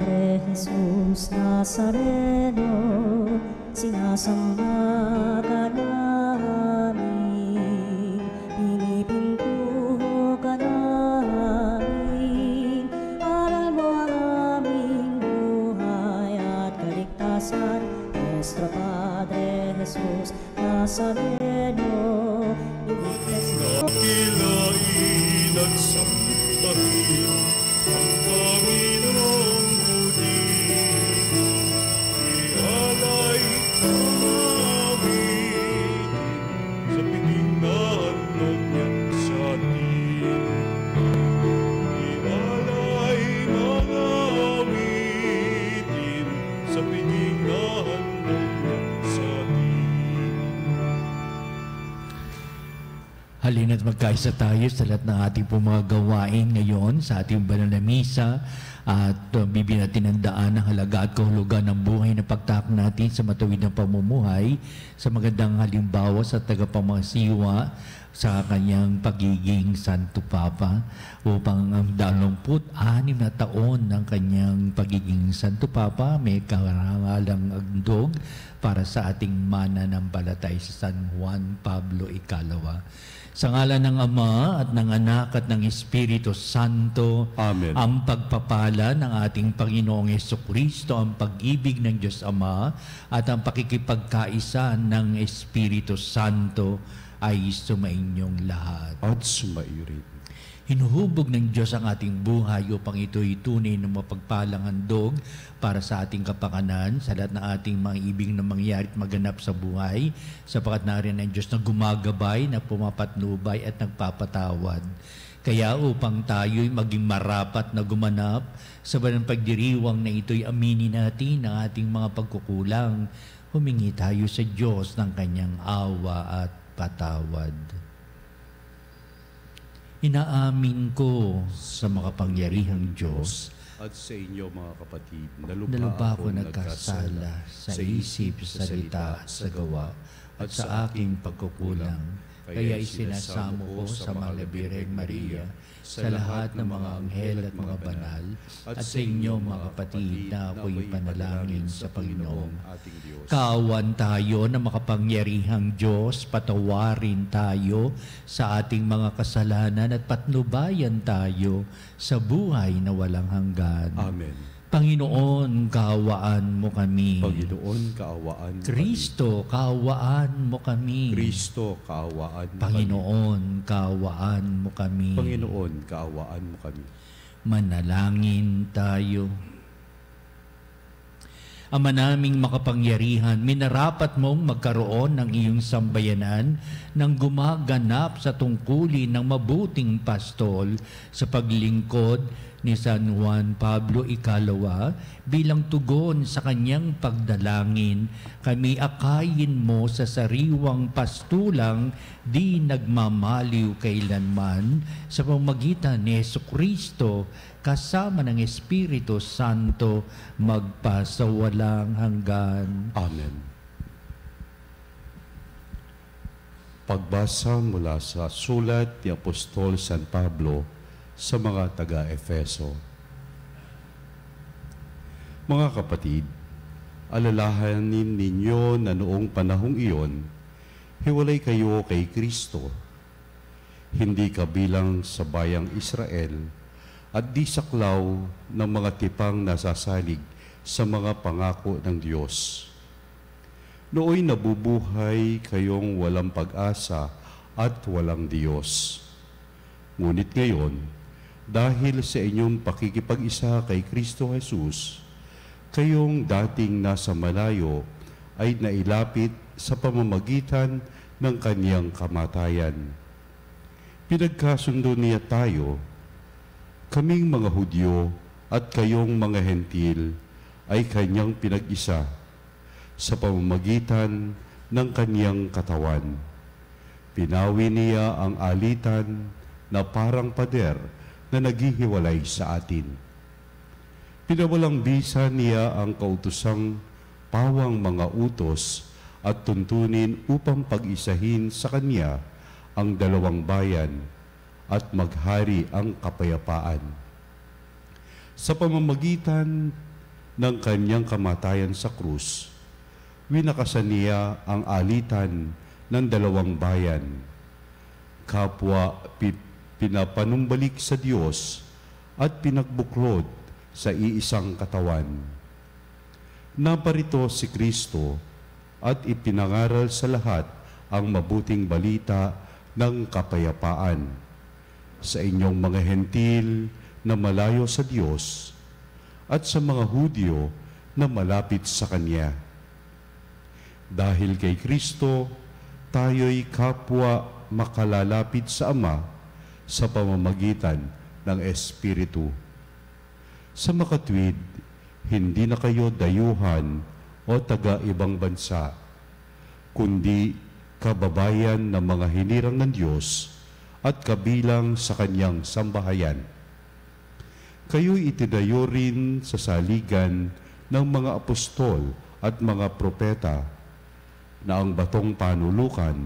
Padre Jesus Nazareno, sinasamba ka namin, pinipintuho ka namin, aral mo ang aming buhay at kaligtasan. Nuestro Padre Jesus Nazareno, iligtas mo. Kilain at sambahin ang Panginoong Hudin, ialay namin sa piging na handog niya sa atin. Ialay mga awitin sa piging na handog niya sa atin. Halina't magkaisa tayo sa lahat ng ating pong mga gawain ngayon sa ating banal na misa at bibigyan natin ang daan ng halaga at kahulugan ng buhay na pagtak natin sa matuwid na pamumuhay sa magandang halimbawa sa tagapamasiwa sa kanyang pagiging Santo Papa upang ang 26 na taon ng kanyang pagiging Santo Papa may karangalang agdog para sa ating mananampalatay sa San Juan Pablo Ikalawa. Sa ngalan ng Ama at ng Anak at ng Espiritu Santo, Amen. Ang pagpapala ng ating Panginoong Jesucristo, ang pag-ibig ng Diyos Ama at ang pakikipagkaisa ng Espiritu Santo ay sumainyong lahat. At sumairin. Hinuhubog ng Diyos ang ating buhay upang ito'y tunay na mapagpalang handog para sa ating kapakanan, sa lahat ng ating mga ibig na mangyari at maganap sa buhay, sapagat narin ang Diyos na gumagabay, na pumapatnubay at nagpapatawad. Kaya upang tayo'y maging marapat na gumanap sa banal pagdiriwang na ito'y aminin natin ang ating mga pagkukulang, humingi tayo sa Diyos ng kanyang awa at patawad. Inaamin ko sa makapangyarihang Diyos At sa inyo mga kapatid, na lubha ako nagkasala sa isip, sa salita, sa gawa, at sa aking pagkukulang. Kaya isinasamo ko sa Mahal na Birheng Maria, sa lahat ng mga anghel at mga banal, at sa inyo mga kapatid na ako'y panalangin sa Panginoon. ating Diyos. Kaawan tayo na makapangyarihang Diyos, patawarin tayo sa ating mga kasalanan at patnubayan tayo sa buhay na walang hanggan. Amen. Panginoon, kaawaan mo kami. Panginoon, kaawaan mo Kristo, kaawaan mo kami. kami. Kristo, kaawaan mo Panginoon, kaawaan mo kami. kami. Panginoon, kaawaan mo kami. Manalangin tayo. Ama naming makapangyarihan, minarapat mong magkaroon ng iyong sambayanan nang gumaganap sa tungkulin ng mabuting pastol sa paglingkod ni San Juan Pablo Ikalawa bilang tugon sa kanyang pagdalangin. Kami akayin mo sa sariwang pastulang di nagmamaliw kailanman sa pamamagitan ni Jesucristo kasama ng Espiritu Santo magpasawalang hanggan. Amen. Pagbasa mula sa sulat ni Apostol San Pablo sa mga taga-Efeso. Mga kapatid, alalahanin ninyo na noong panahong iyon, hiwalay kayo kay Kristo, hindi kabilang sa bayang Israel, at di saklaw ng mga tipang nasasalig sa mga pangako ng Diyos. Nooy nabubuhay kayong walang pag-asa at walang Diyos. Ngunit ngayon, dahil sa inyong pakikipag-isa kay Kristo Jesus, kayong dating nasa malayo ay nailapit sa pamamagitan ng kaniyang kamatayan. Pinagkasundo niya tayo, kaming mga Hudyo at kayong mga Hentil ay kanyang pinag-isa sa pamamagitan ng kaniyang katawan. Pinawi niya ang alitan na parang pader na naghihiwalay sa atin. Pinawalang bisa niya ang kautusang pawang mga utos at tuntunin upang pag-isahin sa kanya ang dalawang bayan at maghari ang kapayapaan. Sa pamamagitan ng kanyang kamatayan sa krus, winakasan niya ang alitan ng dalawang bayan, kapwa pinapanumbalik sa Diyos at pinagbuklod sa iisang katawan. Naparito si Kristo at ipinangaral sa lahat ang mabuting balita ng kapayapaan sa inyong mga hentil na malayo sa Diyos at sa mga Hudyo na malapit sa Kanya. Dahil kay Kristo, tayo'y kapwa makalalapit sa Ama sa pamamagitan ng Espiritu. Sa makatwid, hindi na kayo dayuhan o taga-ibang bansa, kundi kababayan ng mga hinirang ng Diyos at kabilang sa Kanyang sambahayan. Kayo'y itinayo rin sa saligan ng mga apostol at mga propeta na ang batong panulukan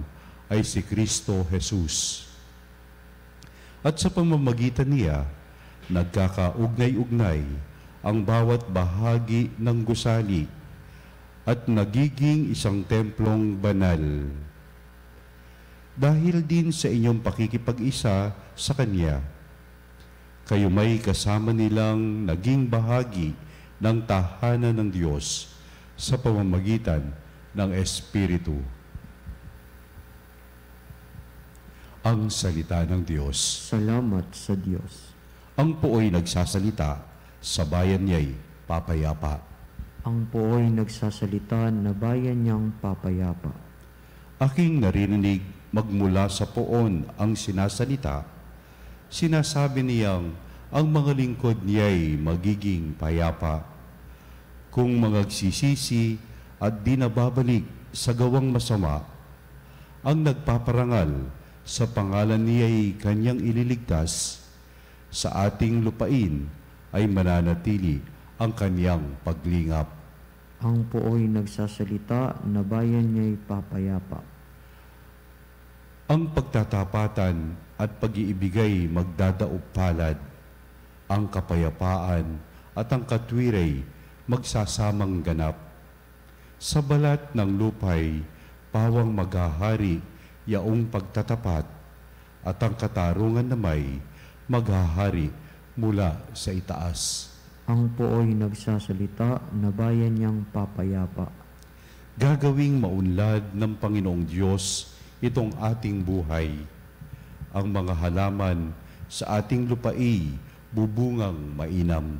ay si Kristo Jesus. At sa pamamagitan niya, nagkakaugnay-ugnay ang bawat bahagi ng gusali at nagiging isang templong banal. Dahil din sa inyong pakikipag-isa sa Kanya, kayo may kasama nilang naging bahagi ng tahanan ng Diyos sa pamamagitan ng Espiritu. Ang salita ng Diyos. Salamat sa Diyos. Ang pooy nagsasalita, sa bayan niya'y papayapa. Ang pooy nagsasalita na bayan niyang papayapa. Aking naririnig magmula sa poon ang sinasalita, sinasabi niyang ang mga lingkod niya'y magiging payapa. Kung magagsisisi at di nababalik sa gawang masama, ang nagpaparangal sa pangalan niya'y kanyang ililigtas, sa ating lupain ay mananatili ang kanyang paglingap. Ang pooy nagsasalita na bayan niya'y papayapa. Ang pagtatapatan at pag-iibigay magdadaog palad, ang kapayapaan at ang katwiray magsasamang ganap. Sa balat ng lupay, pawang maghahari yaong pagtatapat, at ang katarungan na may maghahari mula sa itaas. Ang pooy nagsasalita na bayan niyang papayapa. Gagawing maunlad ng Panginoong Diyos itong ating buhay. Ang mga halaman sa ating lupai bubungang mainam.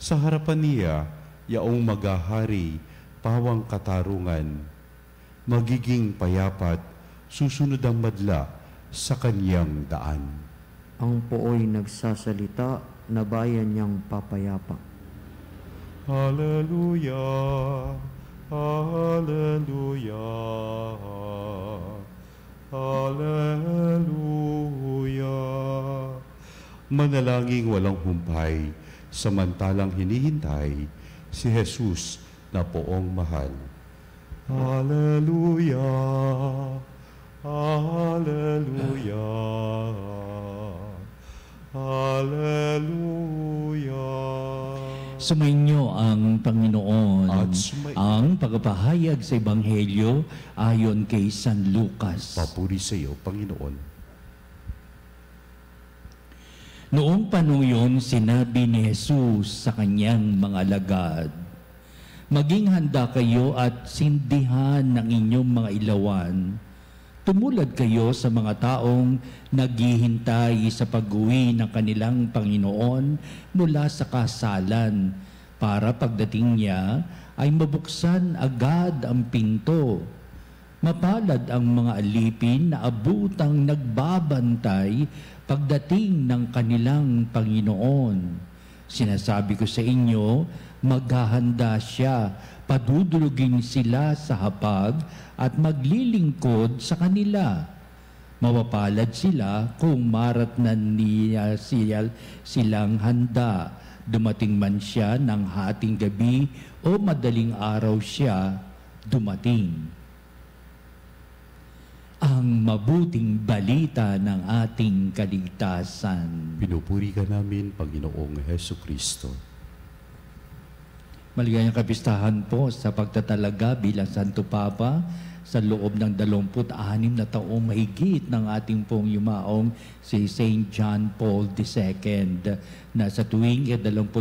Sa harapan niya, yaong maghahari, pawang katarungan, magiging payapat, susunod ang madla sa kanyang daan. Ang pooy nagsasalita na bayan niyang papayapa. Hallelujah, hallelujah, hallelujah. Manalangin walang humpay, samantalang hinihintay si Jesus na poong mahal. Hallelujah, hallelujah, hallelujah. Sumainyo ang Panginoon. At sumainyo. Ang pagpapahayag sa Ebanghelyo ayon kay San Lucas. Papuri sa iyo, Panginoon. Noong panahon yun, sinabi ni Jesus sa kanyang mga alagad, maging handa kayo at sindihan ng inyong mga ilawan. Tumulad kayo sa mga taong naghihintay sa pag-uwi ng kanilang Panginoon mula sa kasalan, para pagdating niya ay mabuksan agad ang pinto. Mapalad ang mga alipin na abutang nagbabantay pagdating ng kanilang Panginoon. Sinasabi ko sa inyo, maghahanda siya, padudulugin sila sa hapag at maglilingkod sa kanila. Mapapalad sila kung maratnan niya silang handa. Dumating man siya ng hating gabi o madaling araw siya dumating. Ang mabuting balita ng ating kaligtasan. Pinupuri ka namin, Panginoong Hesu Kristo. Maligayang kapistahan po sa pagtatalaga bilang Santo Papa sa loob ng 26 na taong mahigit ng ating pong yumaong si St. John Paul II na sa tuwing 22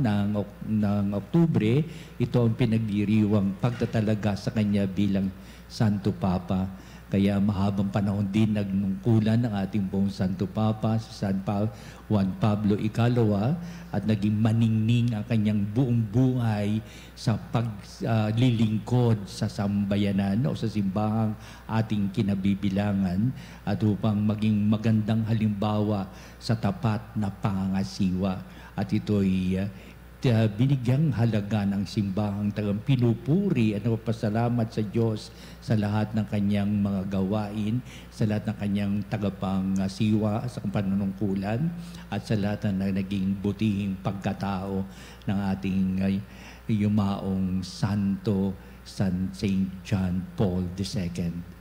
ng Oktubre, ito ang pinagdiriwang pagtatalaga sa kanya bilang Santo Papa. Kaya mahabang panahon din nagnungkulan ng ating pong Santo Papa, si San Juan Pablo Ika, at naging maningning ang kanyang buong buhay sa paglilingkod sa sambayanan o sa simbahang ating kinabibilangan at upang maging magandang halimbawa sa tapat na pangangasiwa. At ito'y binigyang halaga ng simbahang tagang pinupuri at nagpapasalamat sa Diyos sa lahat ng kanyang mga gawain, sa lahat ng kanyang tagapangasiwa sa panunungkulan at sa lahat ng naging butihing pagkatao ng ating yumaong Santo San St. John Paul II.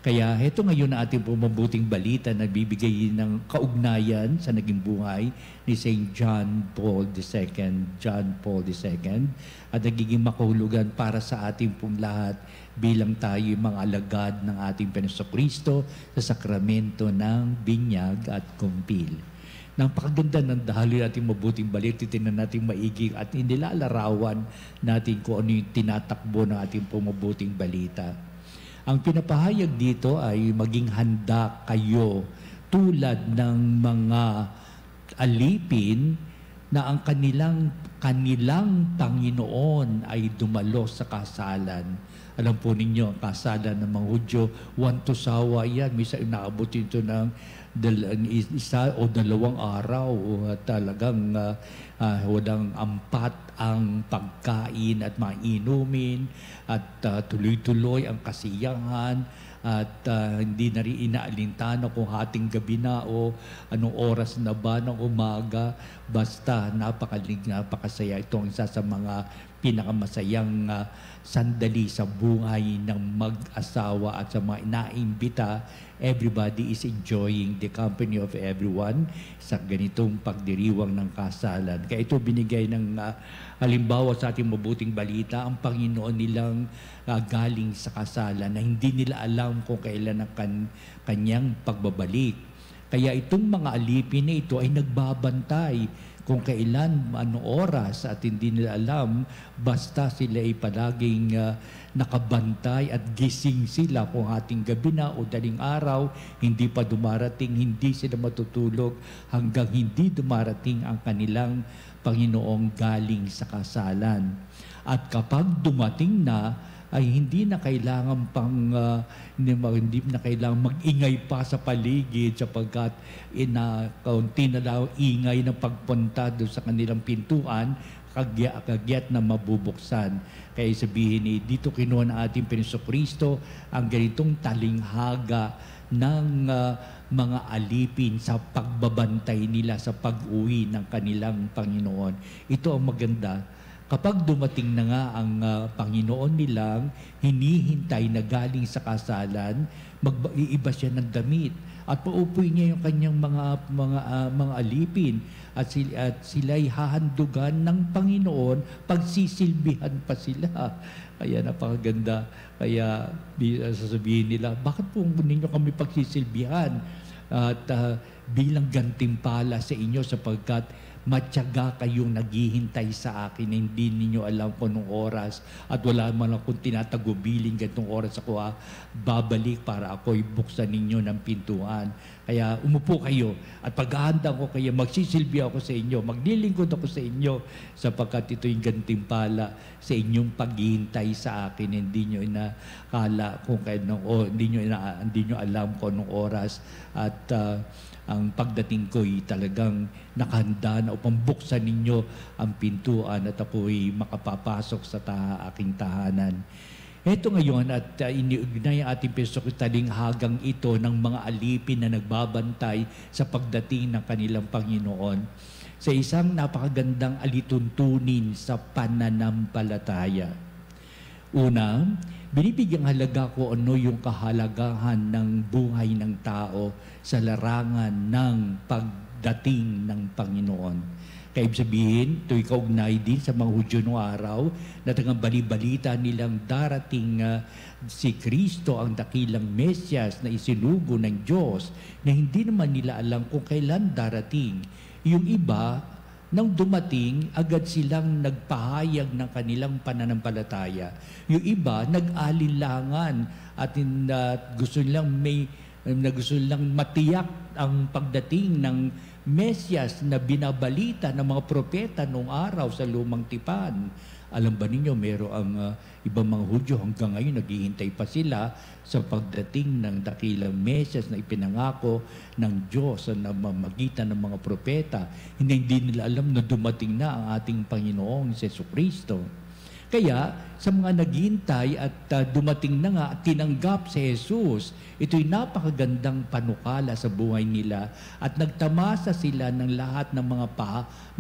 Kaya ito ngayon na ating mabuting balita na bibigay ng kaugnayan sa naging buhay ni St. John Paul II, at nagiging makahulugan para sa ating pong lahat bilang tayo mga alagad ng ating Panginoon sa sakramento ng binyag at kumpil. Napakaganda ng dahil natin mabuting balita, titignan natin maigi at inilalarawan natin kung ano yung tinatakbo ng ating pong mabuting balita. Ang pinapahayag dito ay maging handa kayo tulad ng mga alipin na ang kanilang Panginoon ay dumalo sa kasalan. Alam po ninyo, ang kasalan ng mga Hudyo, 1 to sawa yan. Misa inaabot ito ng 1 o 2 araw. Talagang walang ampat ang pagkain at mga inumin at tuloy-tuloy ang kasiyahan at hindi na rin inaalintana kung hating gabi na o anong oras na ba ng umaga. Basta napakasaya. Ito ang isa sa mga pinakamasayang sandali sa buhay ng mag-asawa at sa mga inaimbita. Everybody is enjoying the company of everyone sa ganitong pagdiriwang ng kasalan. Kaya ito binigay ng halimbawa sa ating mabuting balita, ang Panginoon nilang galing sa kasalan na hindi nila alam kung kailan ang kanyang pagbabalik. Kaya itong mga alipin na ito ay nagbabantay kung kailan, anong oras, at hindi nila alam, basta sila ay palaging nakabantay at gising sila kung hating gabi na o daling araw, hindi pa dumarating, hindi sila matutulog hanggang hindi dumarating ang kanilang Panginoong galing sa kasalan. At kapag dumating na, ay hindi na kailangan hindi na kailangan mag-ingay pa sa paligid sapagkat kaunti na daw ingay ng pagpunta doon sa kanilang pintuan, kagyat na mabubuksan. Kaya sabihin dito kinuha ng ating Panginoon ang ganitong talinghaga ng mga alipin sa pagbabantay nila sa pag-uwi ng kanilang Panginoon. Ito ang maganda. Kapag dumating na nga ang Panginoon nilang hinihintay na galing sa kasalan, iiba siya ng damit at paupoy niya yung kanyang mga alipin at sila'y hahandugan ng Panginoon, pagsisilbihan pa sila. Kaya napakaganda. Kaya sasabihin nila, bakit po ninyo kami pagsisilbihan? At bilang gantimpala sa inyo sapagkat matyaga kayong naghihintay sa akin na hindi ninyo alam kung anong oras at wala man akong tinatagubiling ganitong oras ako babalik para ako'y buksan ninyo ng pintuan. Kaya umupo kayo at paghahanda ko kayo, magsisilbi ako sa inyo, maglilingkod ako sa inyo sapagkat ito'y gantimpala sa inyong paghihintay sa akin. Hindi nyo inakala kung hindi nyo alam kung anong oras at ang pagdating ko'y talagang nakahanda na upang buksan ninyo ang pintuan at ako'y makapapasok sa aking tahanan. Ito ngayon at iniugnay ang ating talinghagang ito ng mga alipin na nagbabantay sa pagdating ng kanilang Panginoon sa isang napakagandang alituntunin sa pananampalataya. Una, binibigyang halaga ko ano yung kahalagahan ng buhay ng tao sa larangan ng pagdating ng Panginoon. Kaya ibig sabihin, ito'y kaugnay din sa mga Hudyo noong araw na tagang balibalita nilang darating si Kristo ang dakilang Mesyas na isinugo ng Diyos na hindi naman nila alam kung kailan darating. Yung iba, nang dumating, agad silang nagpahayag ng kanilang pananampalataya. Yung iba, nag-alinlangan at gusto nilang matiyak ang pagdating ng Mesyas na binabalita ng mga propeta noong araw sa Lumang Tipan. Alam ba ninyo, ang ibang mga Hudyo hanggang ngayon naghihintay pa sila sa pagdating ng dakilang Mesyas na ipinangako ng Diyos na mamagitan ng mga propeta. Hindi nila alam na dumating na ang ating Panginoong Jesucristo. Kaya sa mga naghihintay at dumating na nga at tinanggap si Jesus, ito'y napakagandang panukala sa buhay nila at nagtamasa sila ng lahat ng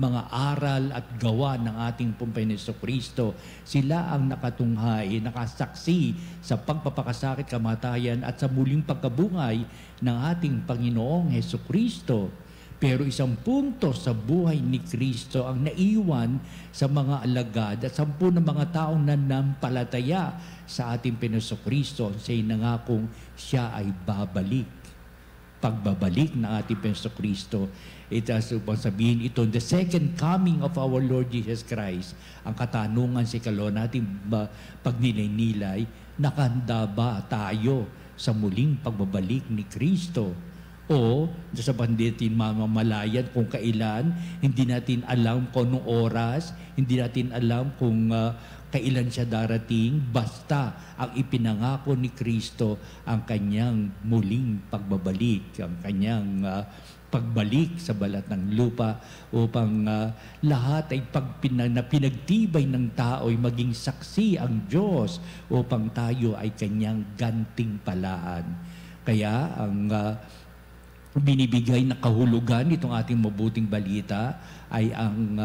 mga aral at gawa ng ating Panginoong Jesucristo. Sila ang nakatunghay, nakasaksi sa pagpapakasakit, kamatayan at sa muling pagkabuhay ng ating Panginoong Jesucristo. Pero isang punto sa buhay ni Kristo ang naiwan sa mga alagad at 10 na mga taong nanampalataya sa ating Panginoong Kristo. Siya'y nangakong siya ay babalik. Pagbabalik ng ating Panginoong Kristo, ito upang sabihin ito, the second coming of our Lord Jesus Christ. Ang katanungan sa nating pagninay-nilay, nakahanda ba tayo sa muling pagbabalik ni Kristo? O sa banditin mamamalayan kung kailan, hindi natin alam kung anong oras, hindi natin alam kung kailan siya darating, basta ang ipinangako ni Kristo ang kanyang muling pagbabalik, ang kanyang pagbalik sa balat ng lupa upang lahat ay pinagtibay ng tao ay maging saksi ang Diyos upang tayo ay kanyang gantimpalaan. Kaya ang binibigay na kahulugan itong ating mabuting balita ay ang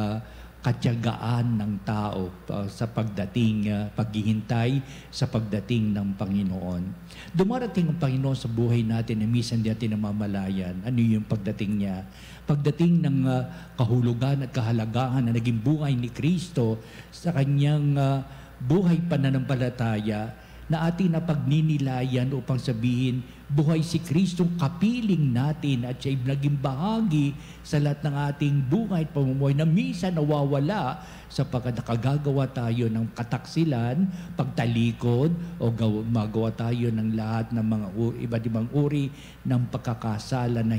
katyagaan ng tao sa paghihintay sa pagdating ng Panginoon. Dumarating ang Panginoon sa buhay natin na minsan di natin namamalayan. Ano yung pagdating niya? Pagdating ng kahulugan at kahalagahan na naging buhay ni Kristo sa kanyang buhay pananampalataya na ating napagninilayan upang sabihin, buhay si Kristong kapiling natin at siya'y naging bahagi sa lahat ng ating buhay at pamumuhay na minsan nawawala sapagkat nakagagawa tayo ng kataksilan, pagtalikod o magawa tayo ng lahat ng mga iba't ibang uri ng pagkakasala na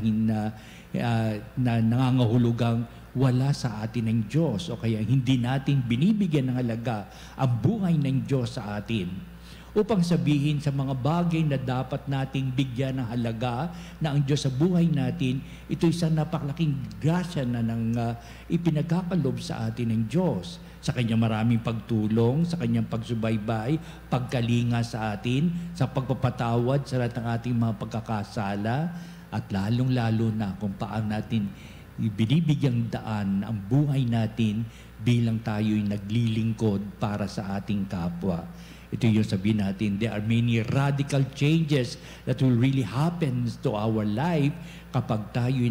nangangahulugang wala sa atin ng Diyos o kaya hindi natin binibigyan ng halaga ang buhay ng Diyos sa atin. Upang sabihin sa mga bagay na dapat nating bigyan ng halaga na ang Diyos sa buhay natin, ito isang napakalaking grasya na ipinagkakalob sa atin ng Diyos. Sa kanyang maraming pagtulong, sa kanyang pagsubaybay, pagkalinga sa atin, sa pagpapatawad sa lahat ng ating mga pagkakasala, at lalong-lalo na kung paano natin binibigyang daan ang buhay natin bilang tayo'y naglilingkod para sa ating kapwa. Ito yung sabihin natin, there are many radical changes that will really happen to our life kapag tayo'y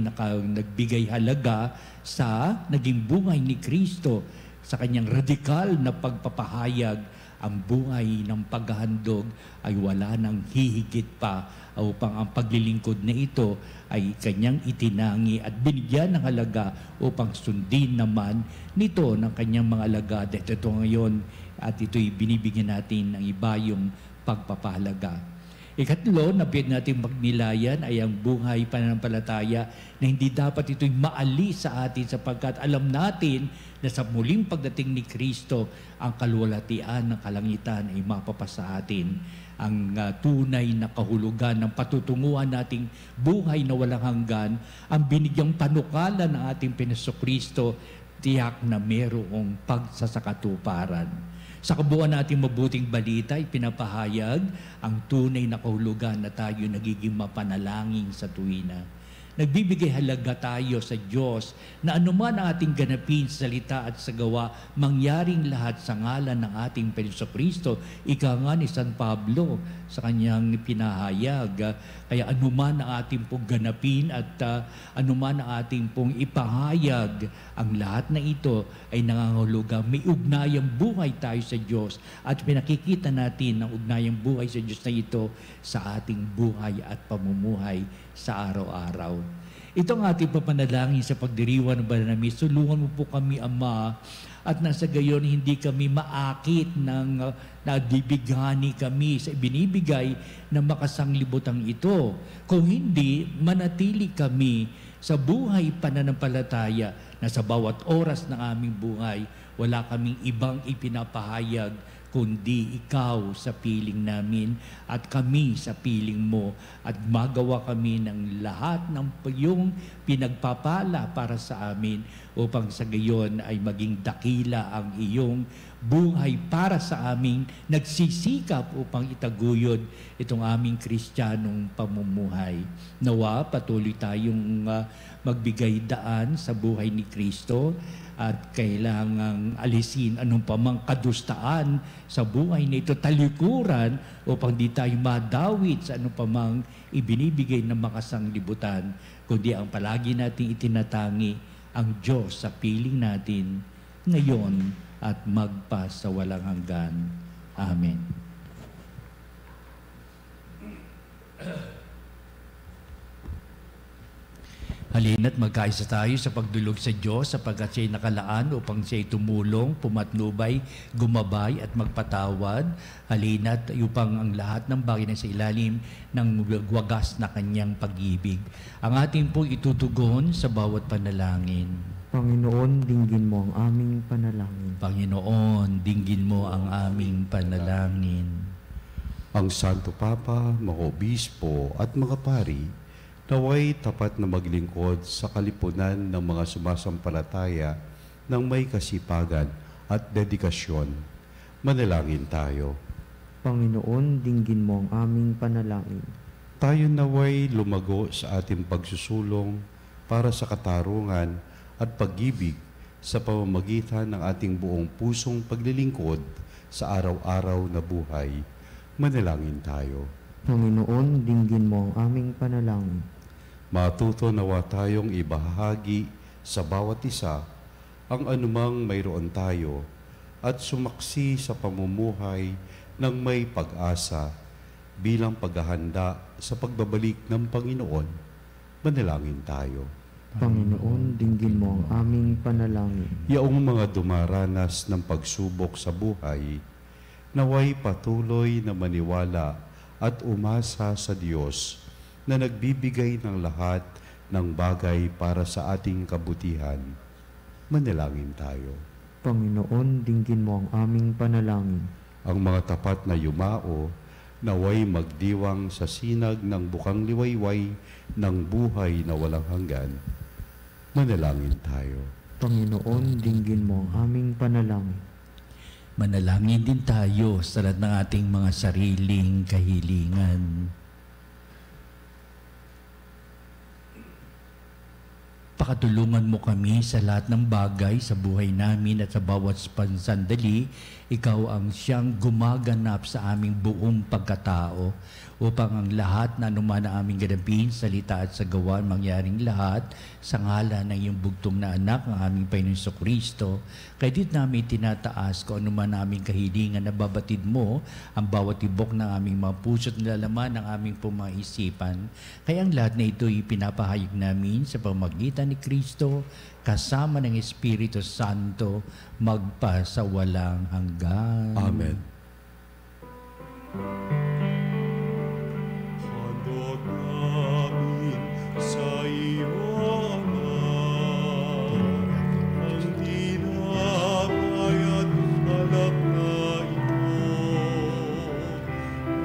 nagbigay halaga sa naging buhay ni Kristo, sa kanyang radikal na pagpapahayag. Ang buhay ng paghahandog ay wala nang hihigit pa upang ang paglilingkod na ito ay kanyang itinangi at binigyan ng halaga upang sundin naman nito ng kanyang mga alagad. Ito ngayon at ito'y binibigyan natin ng iba yung pagpapahalaga. Ikatlo, na pwede natin magnilayan ay ang buhay pananampalataya na hindi dapat ito'y maalis sa atin sapagkat alam natin na sa muling pagdating ni Kristo, ang kaluwalhatian ng kalangitan ay mapapasa atin. Ang tunay na kahulugan ng patutunguhan nating buhay na walang hanggan, ang binigyang panukala ng ating Panginoong Kristo, tiyak na mayroong pagsasakatuparan. Sa kabuuan nating mabuting balita, ipinapahayag ang tunay na kahulugan na tayo nagiging mapanalangin sa tuwina. nagbibigay halaga tayo sa Diyos na anuman ang ating ganapin sa salita at sa gawa, mangyaring lahat sa ngalan ng ating Jesucristo. Ika nga ni San Pablo sa kanyang pinahayag. Kaya anuman ang ating pong ganapin at anuman ang ating pong ipahayag, ang lahat na ito ay nangangahulugang may ugnayang buhay tayo sa Diyos at pinakikita natin ang ugnayang buhay sa Diyos na ito sa ating buhay at pamumuhay sa araw-araw. Ito ang ating papanalangin sa pagdiriwang ng banal na misa. Tulungan mo po kami, Ama, at nasa gayon hindi kami maakit ng nabibighani kami sa binibigay ng makasanglibutang ito. Kung hindi, manatili kami sa buhay pananampalataya na sa bawat oras ng aming buhay, wala kaming ibang ipinapahayag kundi ikaw sa piling namin at kami sa piling mo, at magawa kami ng lahat ng iyong pinagpapala para sa amin upang sa gayon ay maging dakila ang iyong buhay para sa aming nagsisikap upang itaguyod itong aming Kristiyanong pamumuhay. Nawa patuloy tayong magbigay daan sa buhay ni Kristo at kailangang alisin anong pamang kadustaan sa buhay na ito, talikuran upang di tayo madawit sa anong pamang ibinibigay ng makasanglibutan, kundi ang palagi nating itinatangi ang Diyos sa piling natin ngayon at magpa sa walang hanggan. Amen. Halina't magkaisa tayo sa pagdulog sa Diyos sapagkat siya'y nakalaan upang siya'y tumulong, pumatnubay, gumabay at magpatawad. Halina't upang ang lahat ng bagay na sa ilalim ng wagas na kanyang pag-ibig. Ang ating pong itutugon sa bawat panalangin. Panginoon, dinggin mo ang aming panalangin. Panginoon, dinggin mo ang aming panalangin. Ang Santo Papa, mga obispo at mga pari, naway tapat na maglingkod sa kalipunan ng mga sumasampalataya ng may kasipagan at dedikasyon. Manalangin tayo. Panginoon, dinggin mo ang aming panalangin. Tayo naway lumago sa ating pagsusulong para sa katarungan at pag-ibig sa pamamagitan ng ating buong pusong paglilingkod sa araw-araw na buhay. Manalangin tayo. Panginoon, dinggin mo ang aming panalangin. Matuto nawa tayong ibahagi sa bawat isa ang anumang mayroon tayo at sumaksi sa pamumuhay ng may pag-asa bilang paghahanda sa pagbabalik ng Panginoon. Manalangin tayo. Panginoon, dinggin mo ang aming panalangin. Yaong mga dumaranas ng pagsubok sa buhay, naway patuloy na maniwala at umasa sa Diyos na nagbibigay ng lahat ng bagay para sa ating kabutihan. Manalangin tayo. Panginoon, dinggin mo ang aming panalangin. Ang mga tapat na yumao, naway magdiwang sa sinag ng bukang liwayway ng buhay na walang hanggan. Manalangin tayo. Panginoon, dinggin mo ang aming panalangin. Manalangin din tayo sa lahat ng ating mga sariling kahilingan. Pakatulungan mo kami sa lahat ng bagay sa buhay namin at sa bawat pansandali. Ikaw ang siyang gumaganap sa aming buong pagkatao upang ang lahat na anuman na aming ganapin, salita at sa gawa, mangyaring lahat sa ngalan ng iyong bugtong na anak, ng aming Panginoon Jesucristo. Kaya dito namin tinataas kung anuman na aming kahilingan na babatid mo ang bawat tibok ng aming mga puso at nilalaman ng aming pumaisipan. Kaya ang lahat na ito ipinapahayag namin sa pamagitan ni Kristo kasama ng Espiritu Santo magpa sa walang hanggan. Amen. Handog namin sa iyo, ang tinapay at alak na ito.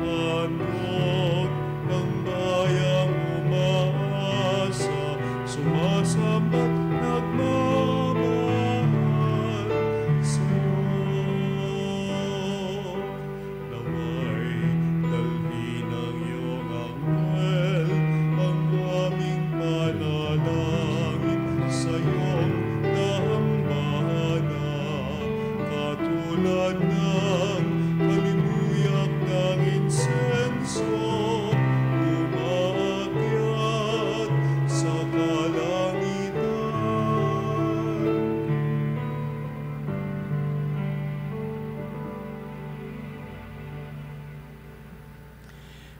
Handog ng bayang umaasa, sumasambat nagmamahal sa'yo. Naway tulad ng kalimuyak ng insenso, umaakyat sa kalangitan.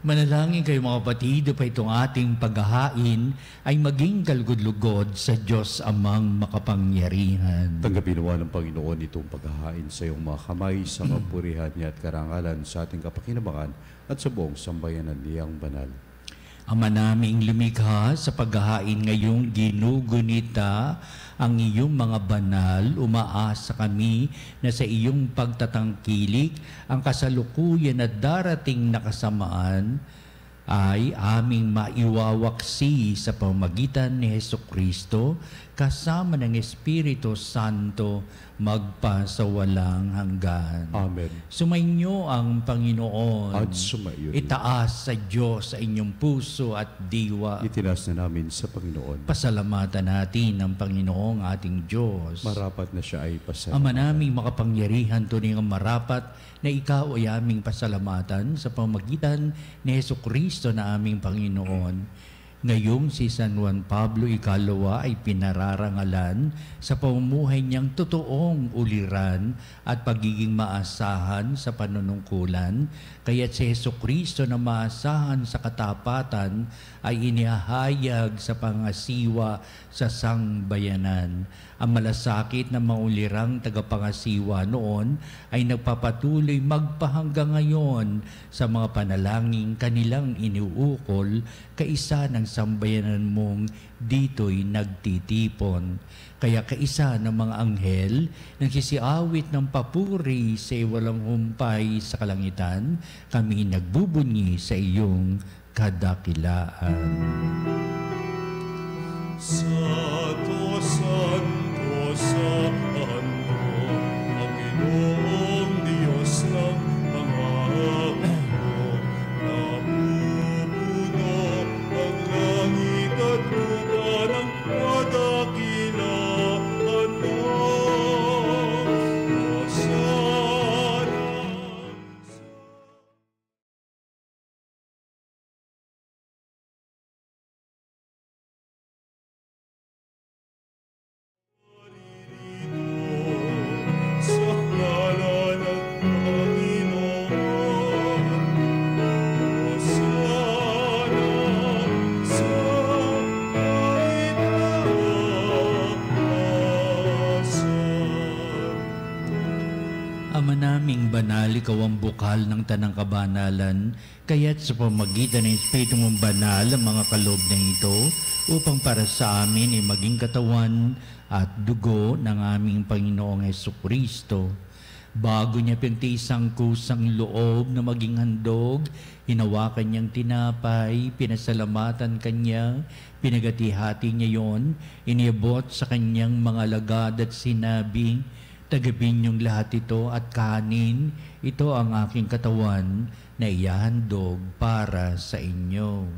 Manalangin kayo mga kapatid, upang itong ating paghahain ay maging kalugod-lugod sa Diyos amang makapangyarihan. Tanggapin nawa ng Panginoon itong paghahain sa iyong mga kamay sa kapurihan niya at karangalan sa ating kapakinabangan at sa buong sambayanan niyang banal. Ama naming lumikha, sa paghahain ngayong ginugunita ang iyong mga banal, umaasa kami na sa iyong pagtatangkilik ang kasalukuyan at darating na kasamaan ay aming maiwawaksi sa pamamagitan ni Hesukristo kasama ng Espiritu Santo magpasawalang hanggan. Amen. Sumainyo ang Panginoon. At sumayo din. Itaas sa Diyos sa inyong puso at diwa. Itinas na namin sa Panginoon. Pasalamatan natin ang Panginoong ating Diyos. Marapat na siya ay pasalamatan. Ama naming makapangyarihan, tunay ang marapat na ikaw ay aming pasalamatan sa pamamagitan ni Hesukristo na aming Panginoon. Ngayong si San Juan Pablo Ikalawa ay pinararangalan sa pamumuhay niyang totoong uliran at pagiging maasahan sa panunungkulan, kaya't si Hesukristo na maasahan sa katapatan ay inihahayag sa pangasiwa sa sangbayanan. Ang malasakit na maulirang tagapangasiwa noon ay nagpapatuloy magpahanggang ngayon sa mga panalangin kanilang iniuukol kaisa ng sambayanan mong dito'y nagtitipon. Kaya kaisa ng mga anghel nagsisiawit ng papuri sa walang humpay sa kalangitan, kami nagbubunyi sa iyong kadakilaan. Santo, Santo, Santo, Panginoong Diyos ng mga hukbo, napupuno ang langit at lupa ng kadakilaan mo. Hosana. Sa ngalan ng Panginoon, Hosana sa kaitaasan. Ama naming banal, ikaw ang bukal ng tanang kabanalan, kaya't sa pamagitan ng Espiritu mong banal ang mga kaloob na ito, upang para sa amin ay maging katawan at dugo ng aming Panginoong Hesukristo. Bago niya pinagtiisang kusang loob na maging handog, hinawakan niyang tinapay, pinasalamatan kanya, pinagati-hati niya yon, iniabot sa kanyang mga alagad at sinabi, "Tagapin niyong lahat ito at kanin, ito ang aking katawan na ihahandog para sa inyo."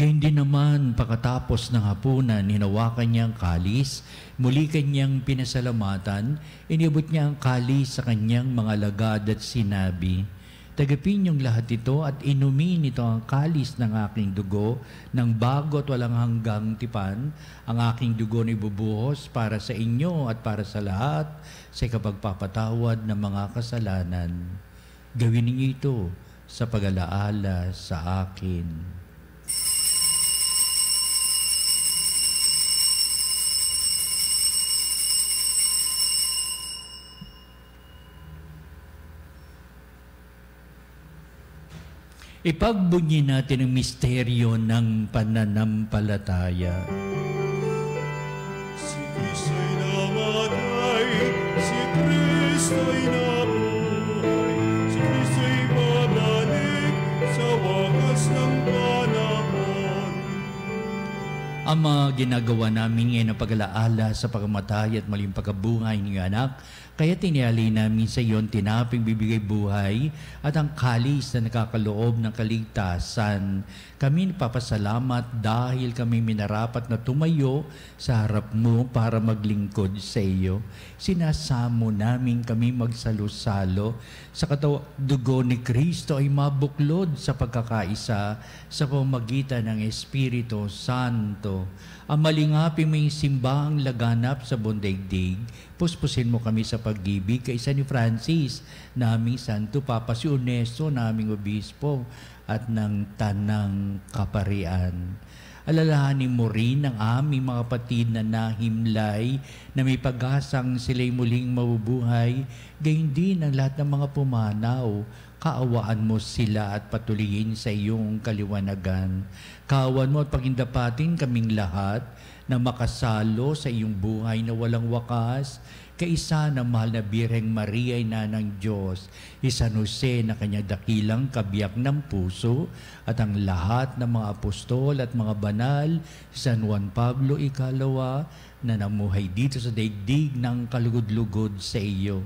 Gayun din naman, pagkatapos ng hapunan, hinawakan niya ang kalis, muli kanyang pinasalamatan, inibot niya ang kalis sa kanyang mga alagad at sinabi, "Tagapin niyong lahat ito at inumin ito ang kalis ng aking dugo, ng bago at walang hanggang tipan. Ang aking dugo na ibubuhos para sa inyo at para sa lahat sa kapagpapatawad ng mga kasalanan. Gawin niyo ito sa pag-alaala sa akin." Ipagbunyi natin ang misteryo ng pananampalataya. Si Kristo'y namatay, si Kristo'y nabuhay, si Kristo'y babalik sa wakas ng panahon. ang mga ginagawa namin ngayon na pag-alaala sa pagkamatay at maling pagkabuhay ng anak, kaya tiniyali namin sa iyon tinaping bibigay buhay at ang kalis na nakakaloob ng kaligtasan. Kami nagpapasalamat dahil kami minarapat na tumayo sa harap mo para maglingkod sa iyo. Sinasamo namin kami magsalo-salo sa dugo ni Kristo ay mabuklod sa pagkakaisa sa pamamagitan ng Espiritu Santo. Ang malingapin mo yung simbahang laganap sa buong daigdig, puspusin mo kami sa pag-ibig kay San Francis, naming Santo Papa, si Ernesto, naming Obispo, at ng Tanang Kaparian. Alalahanin mo rin ang aming mga kapatid na nahimlay na may pag-asang sila'y muling mabubuhay, gayon din ang lahat ng mga pumanaw. Kaawaan mo sila at patuloyin sa iyong kaliwanagan. Kaawaan mo at pagindapatin kaming lahat na makasalo sa iyong buhay na walang wakas, kaisa ng mahal na Birheng Maria, ina ng Diyos, San Jose na kanyang dakilang kabiyak ng puso, at ang lahat ng mga apostol at mga banal, San Juan Pablo Ikalawa, na namuhay dito sa daigdig ng kalugod-lugod sa iyo.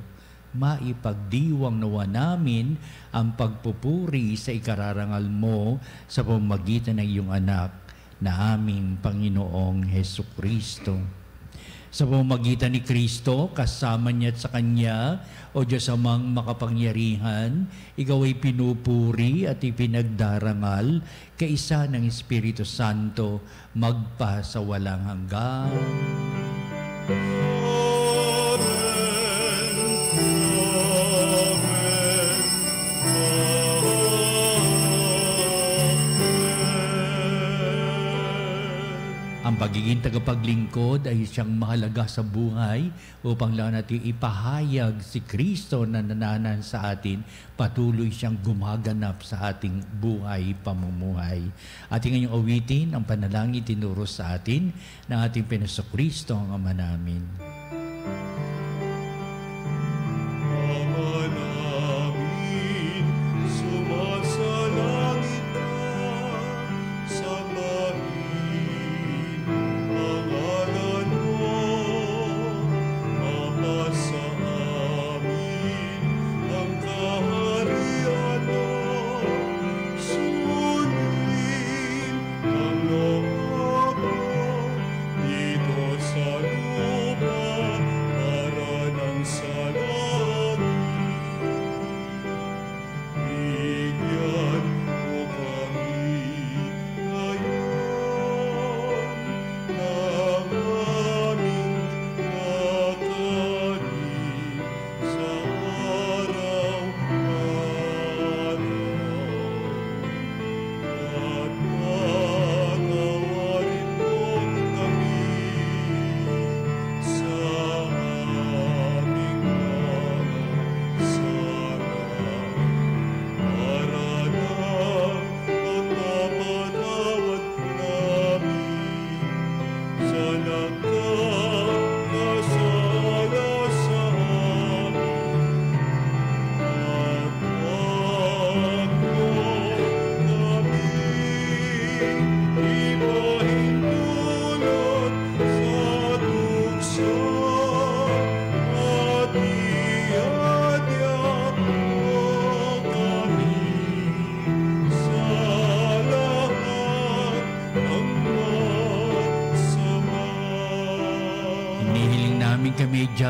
Maipagdiwang nawa namin ang pagpupuri sa ikararangal mo sa pamamagitan ng iyong anak na aming Panginoong Hesukristo. Sa pamamagitan ni Kristo, kasama niya at sa Kanya, o Diyos Amang makapangyarihan, ikaw ay pinupuri at ipinagdarangal kaisa ng Espiritu Santo magpa sa walang hanggan. Ang pagiging tagapaglingkod ay siyang mahalaga sa buhay upang lang natin ipahayag si Kristo na nananan sa atin. Patuloy siyang gumaganap sa ating buhay pamumuhay. Ating ngayong awitin ang panalangin tinuro sa atin ng ating Panginoong Kristo ang Ama namin.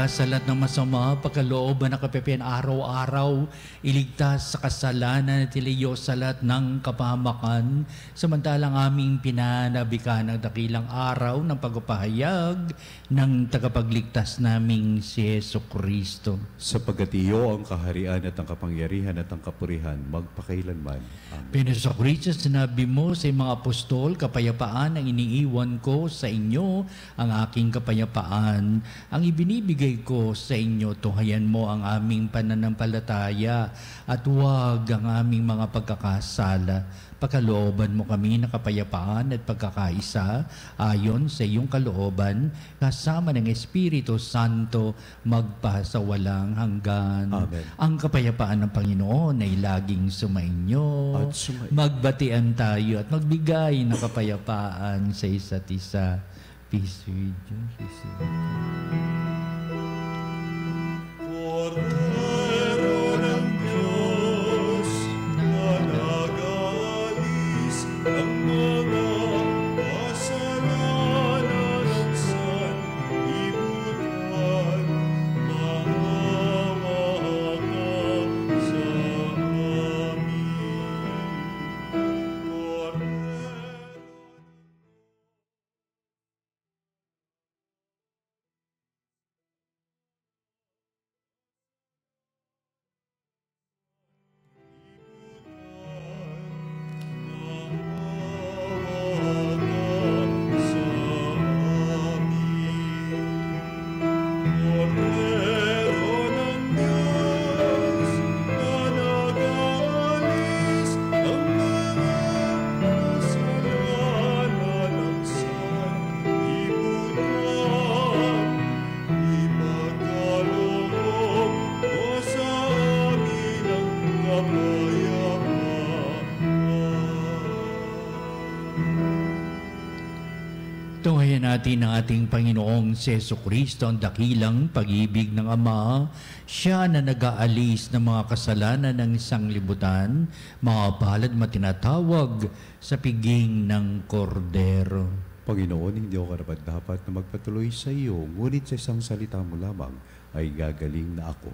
Sa lahat ng masama, pagkalooban ng kapipian araw-araw, iligtas sa kasalanan at iliyo sa lahat ng kapahamakan, samantalang aming pinanabikan ng dakilang araw ng pagpapahayag ng tagapagligtas naming si Jesucristo. Sapagat iyo ang kaharian at ang kapangyarihan at ang kapurihan magpakailanman. Amen. Panginoon Kristo, sinabi mo sa mga apostol, kapayapaan ang iniiwan ko sa inyo, ang aking kapayapaan. Ang ibinibigay ibinibigay ko sa inyo, tunghayan mo ang aming pananampalataya at huwag ang aming mga pagkakasala. Pagkalooban mo kami ng kapayapaan at pagkakaisa ayon sa iyong kalooban, kasama ng Espiritu Santo, magpasawalang hanggan. Amen. Ang kapayapaan ng Panginoon ay laging sumainyo. At sumainyo. Magbatian tayo at magbigay ng kapayapaan sa isa't isa. Peace with you. Peace with you. Cordero ng Diyos, na nag-aalis ng mga kasalanan ng sanlibutan, maawa ka sa amin. Tunghayan natin ang ating Panginoong Jesucristo, ang dakilang pag-ibig ng Ama. Siya na nag-aalis ng mga kasalanan ng sanglibutan, mga palad matinatawag sa piging ng Kordero. Panginoon, hindi ako karapat-dapat na magpatuloy sa iyo, ngunit sa isang salita mo lamang ay gagaling na ako.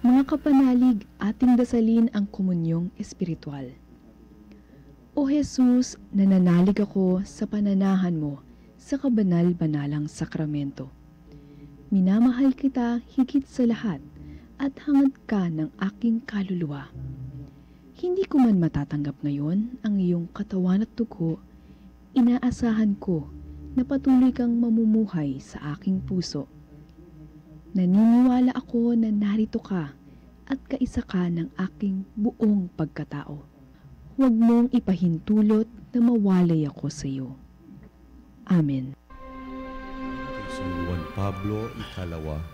Mga kapanalig, ating dasalin ang komunyong espiritual. O Jesus, nananalig ako sa pananahan mo sa kabanal-banalang sakramento. Minamahal kita higit sa lahat at hangad ka ng aking kaluluwa. Hindi ko man matatanggap ngayon ang iyong katawan at dugo, inaasahan ko na patuloy kang mamumuhay sa aking puso. Naniniwala ako na narito ka at kaisa ka ng aking buong pagkatao. Huwag mong ipahintulot na mawalay ako sa iyo. Amen. San Juan Pablo, ikalawa.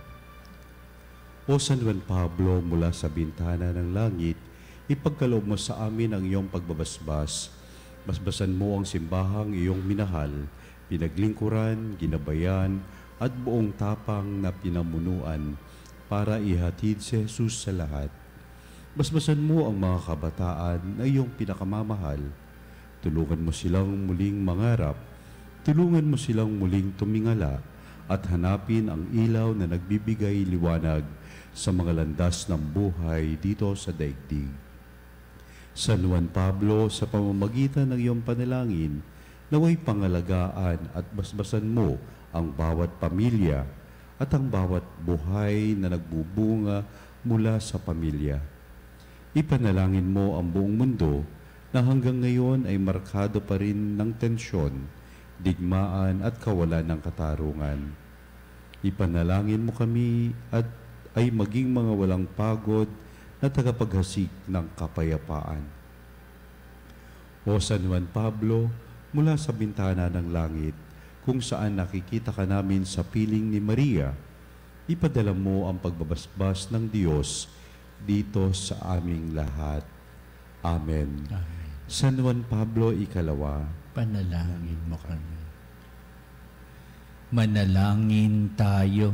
O San Juan Pablo, mula sa bintana ng langit, ipagkaloob mo sa amin ang iyong pagbabasbas. Basbasan mo ang simbahang iyong minahal, pinaglingkuran, ginabayan, at buong tapang na pinamunuan para ihatid si Jesus sa lahat. Basbasan mo ang mga kabataan na iyong pinakamamahal. Tulungan mo silang muling mangarap, tulungan mo silang muling tumingala, at hanapin ang ilaw na nagbibigay liwanag sa mga landas ng buhay dito sa daigdig. San Juan Pablo, sa pamamagitan ng iyong panalangin, naway pangalagaan at basbasan mo ang bawat pamilya at ang bawat buhay na nagbubunga mula sa pamilya. Ipanalangin mo ang buong mundo na hanggang ngayon ay markado pa rin ng tensyon, digmaan at kawalan ng katarungan. Ipanalangin mo kami at ay maging mga walang pagod na tagapaghasik ng kapayapaan. O San Juan Pablo, mula sa bintana ng langit, kung saan nakikita ka namin sa piling ni Maria, ipadala mo ang pagbabasbas ng Diyos dito sa aming lahat. Amen. Amen. San Juan Pablo, ikalawa. Panalangin mo kami. Manalangin tayo.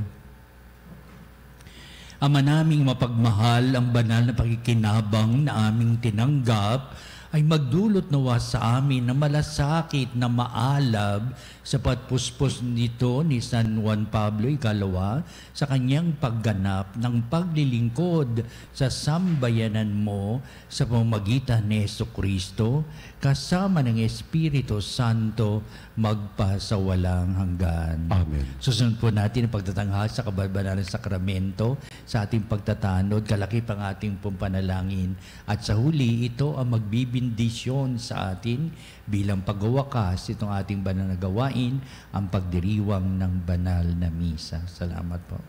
Ama naming mapagmahal, ang banal na pakikinabang na aming tinanggap ay magdulot nawa sa amin na malasakit na maalab sa pagpuspos nito ni San Juan Pablo Ikalawa sa kanyang pagganap ng paglilingkod sa sambayanan mo sa pamamagitan ni Jesucristo kasama ng Espiritu Santo magpasawalang hanggan. Amen. Susunod po natin ang pagtatanghal sa kabanal-banal sakramento sa ating pagtatanod, kalakip ang ating panalangin. At sa huli, ito ang magbibindisyon sa atin bilang pagwawakas itong ating banal na gawain, ang pagdiriwang ng banal na misa. Salamat po.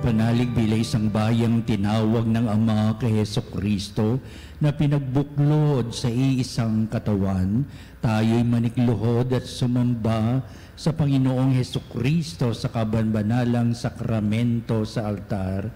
Panalig bilang isang bayang tinawag ng Ama kay Jesucristo na pinagbuklod sa iisang katawan, tayo'y manikluhod at sumamba sa Panginoong Jesucristo sa kabanbanalang sakramento sa altar.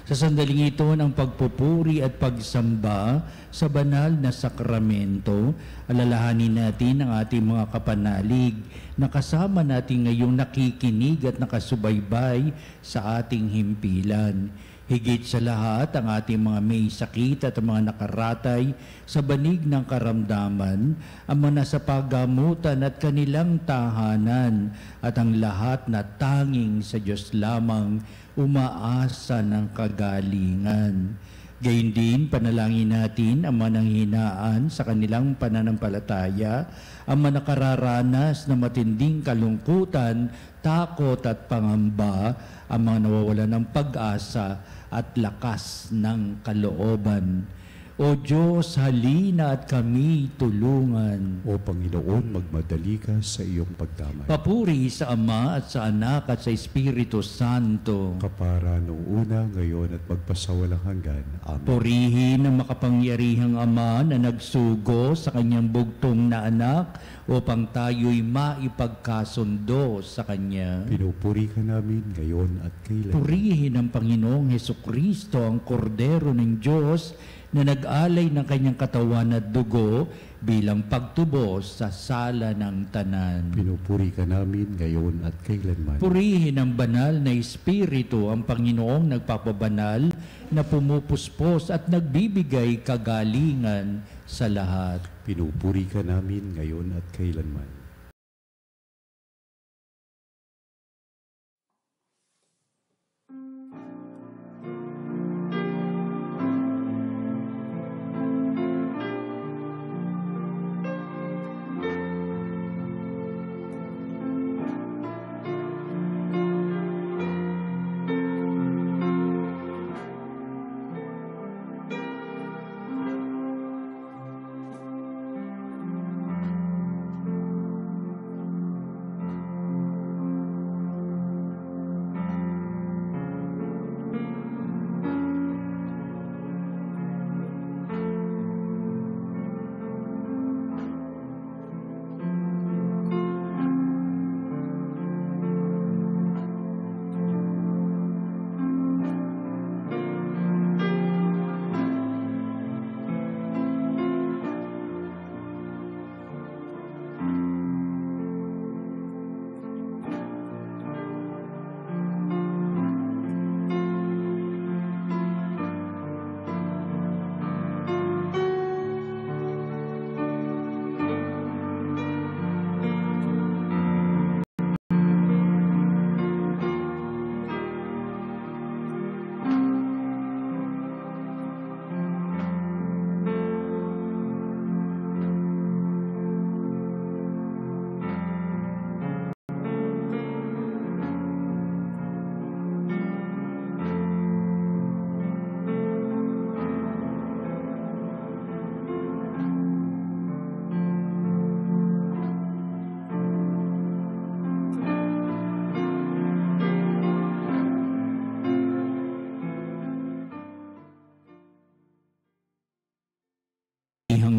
Sa sandaling ito ng pagpupuri at pagsamba sa banal na sakramento, alalahanin natin ang ating mga kapanalig na kasama natin ngayong nakikinig at nakasubaybay sa ating himpilan. Higit sa lahat, ang ating mga may sakit at mga nakaratay sa banig ng karamdaman, ang mga nasa paggamutan at kanilang tahanan, at ang lahat na tanging sa Diyos lamang umaasa ng kagalingan. Gayun din, panalangin natin ang mga nanghihinaan sa kanilang pananampalataya, ang mga nakararanas na matinding kalungkutan, takot at pangamba, ang mga nawawalan ng pag-asa at lakas ng kalooban. O Diyos, halina at kami tulungan. O Panginoon, magmadali ka sa iyong pagdamay. Papuri sa Ama at sa Anak at sa Espiritu Santo. Kapara noong una, ngayon at magpasawalang hanggan. Amen. Purihin ang makapangyarihang Ama na nagsugo sa kanyang bugtong na anak upang tayo'y maipagkasundo sa Kanya. Pinupuri ka namin ngayon at kailan. Purihin ang Panginoong Hesukristo, ang Kordero ng Diyos na nag-alay ng kanyang katawan at dugo bilang pagtubos sa sala ng tanan. Pinupuri ka namin ngayon at kailanman. Purihin ang banal na Espiritu ang Panginoong nagpapabanal na pumupuspos at nagbibigay kagalingan sa lahat. Pinupuri ka namin ngayon at kailanman.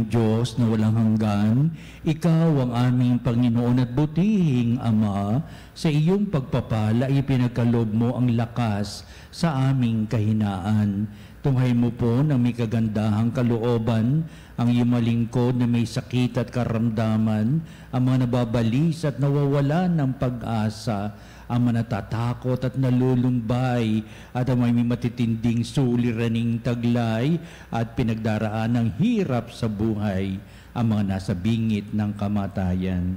Diyos na walang hanggan, Ikaw ang aming Panginoon at butihing Ama, sa iyong pagpapala ipinagkaloob mo ang lakas sa aming kahinaan. Tunghay mo po na may kagandahang kalooban, ang iyong malingkod na may sakit at karamdaman, ang mga nababalis at nawawalan ng pag-asa, ang manatatakot at nalulumbay, at ang may matitinding suliraning taglay at pinagdaraan ng hirap sa buhay, ang mga nasa bingit ng kamatayan.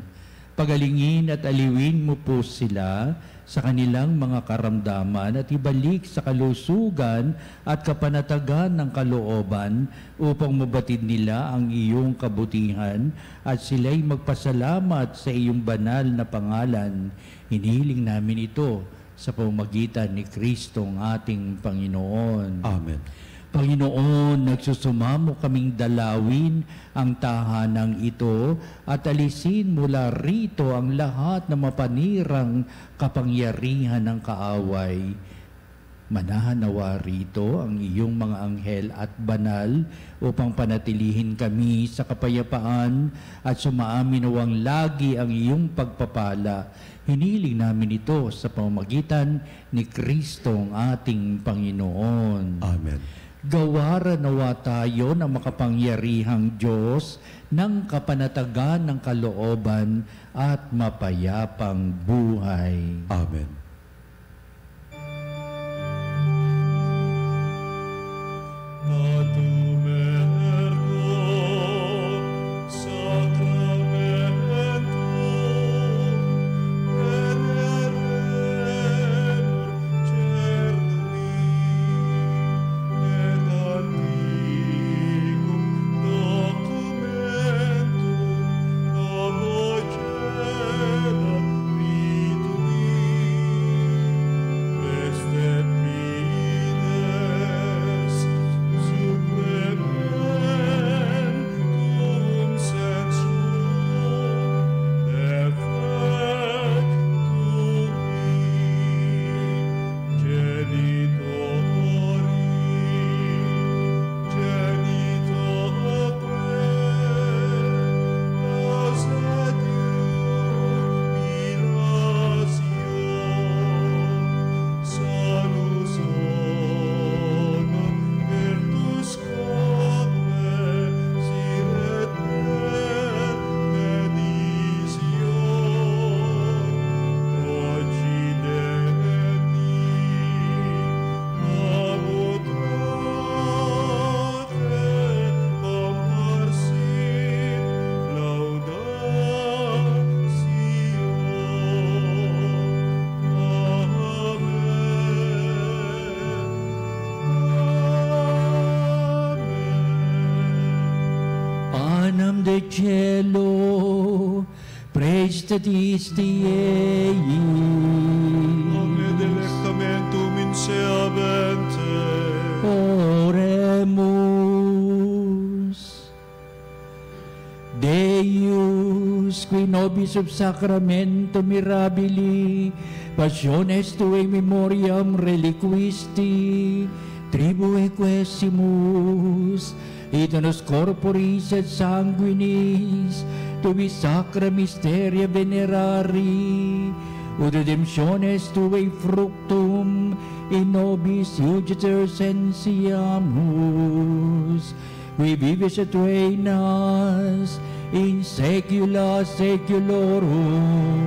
Pagalingin at aliwin mo po sila sa kanilang mga karamdaman at ibalik sa kalusugan at kapanatagan ng kalooban upang mabatid nila ang iyong kabutihan at sila'y magpasalamat sa iyong banal na pangalan. Hinihiling namin ito sa pamamagitan ni Kristong ating Panginoon. Amen. Panginoon, nagsusumamo kaming dalawin ang tahanang ito at alisin mula rito ang lahat na mapanirang kapangyarihan ng kaaway. Manahanawa rito ang iyong mga anghel at banal upang panatilihin kami sa kapayapaan at sumaaminawang lagi ang iyong pagpapala. Hiniling namin ito sa pamamagitan ni Kristong ating Panginoon. Amen. Gawaran nawa tayo ng makapangyarihang Diyos ng kapanatagan ng kalooban at mapayapang buhay. Amen. the cielo, prestatisti ei. Omne delectamentum inseabente. Oremus. Deus, qui nobis sub sacramento mirabili, passiones tuae memoriam reliquisti, tribue quesimus, et nos corporis et sanguinis, tubi sacra mysteria venerari, ut redemptiones tuae fructum in nobis iuditor sensiamus, qui vivis et reinas in saecula saeculorum.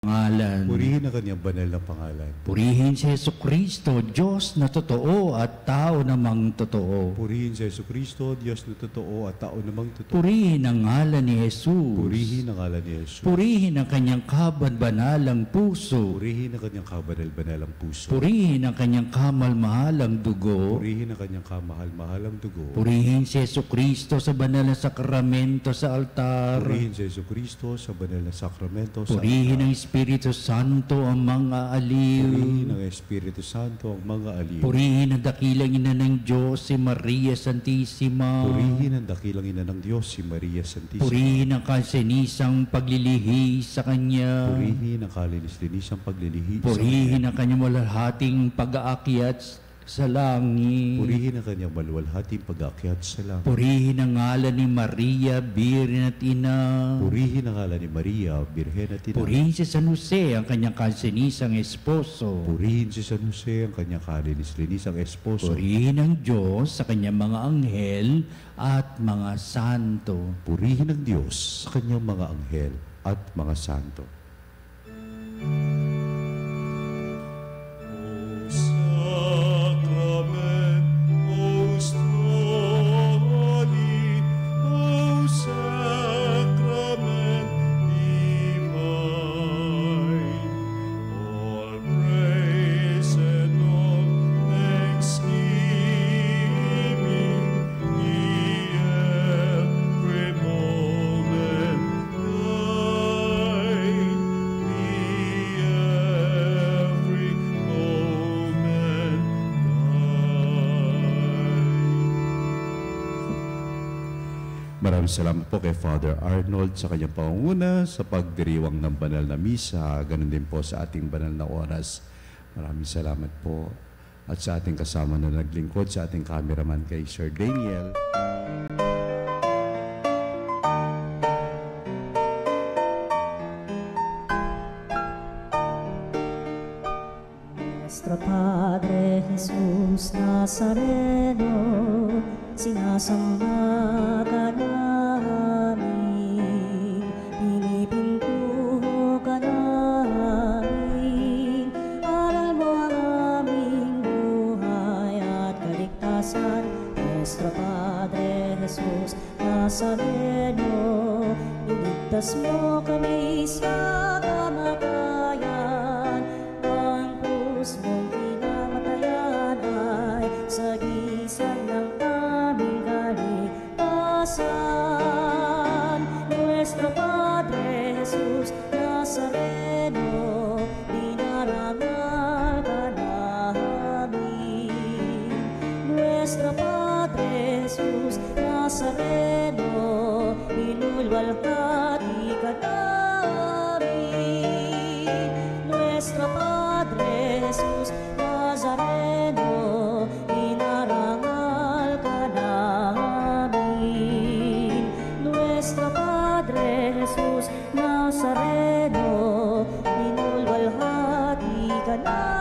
Pangalan. Purihin ang kanyang banal na pangalan. Purihin si Jesucristo, Diyos na totoo at tao namang totoo. Purihin si Jesucristo, Diyos na totoo at tao namang totoo. Purihin ang ngalan ni Jesus. Purihin ang ngalan ni Jesus. Purihin ang kanyang kaban-banalang puso. Purihin ang kanyang kabanal-banalang puso. Purihin ang kanyang kamal-mahalang dugo. Purihin ang kanyang kamahal-mahalang dugo. Purihin si Jesucristo sa banal na sakramento sa altar. Purihin si Jesucristo sa banal na sakramento sa Purihin ang altar. Espiritu Santo ang mga Purihin aliw. ang Espiritu Santo ang mga aliw. Purihin ang dakilang ina ng Diyos, si Maria Santissima. Purihin ang dakilang ina ng Diyos, si Maria Santissima. Purihin ang kasinisang paglilihi sa Kanya. Purihin ang kalinis-linisang paglilihi. Purihin ang kanyang malhating pag-aakyat sa langit. Purihin ang kanyang maluwalhating pag-aakyat sa langit. Purihin ang ngalan ni Maria, Birhen at Ina. Purihin ang ngalan ni Maria, Birhen at Ina. Purihin si San Jose, ang kanyang kasinisang esposo. Purihin si San Jose, ang kanyang kalinis-linisang esposo. Purihin ang Diyos sa kanyang mga anghel at mga santo. Purihin ang Diyos sa kanyang mga anghel at mga santo. Maraming salamat po kay Father Arnold sa kanyang pangunguna sa pagdiriwang ng banal na misa, ganun din po sa ating banal na oras. Maraming salamat po. At sa ating kasama na naglingkod, sa ating cameraman kay Sir Daniel. Nuestro Padre Jesus Nazareno, sinasamba ka namin, pinipintuho ka namin, aral mo ang aming buhay kaligtasan. Nuestro Padre Jesus Nazareno, iligtas mo kami sa kamatayan. Ang krus mong pinamatayan ay sagisag ng aming kaligtasan. Nuestro Padre Jesus Nazareno, dinarangal ka namin. Nuestro Padre Jesus Nazareno, inulwalhati ka namin. Nuestro Padre Jesus Nazareno, inarangal ka namin. Nuestro Padre Jesus Nazareno, inulwalhati ka namin.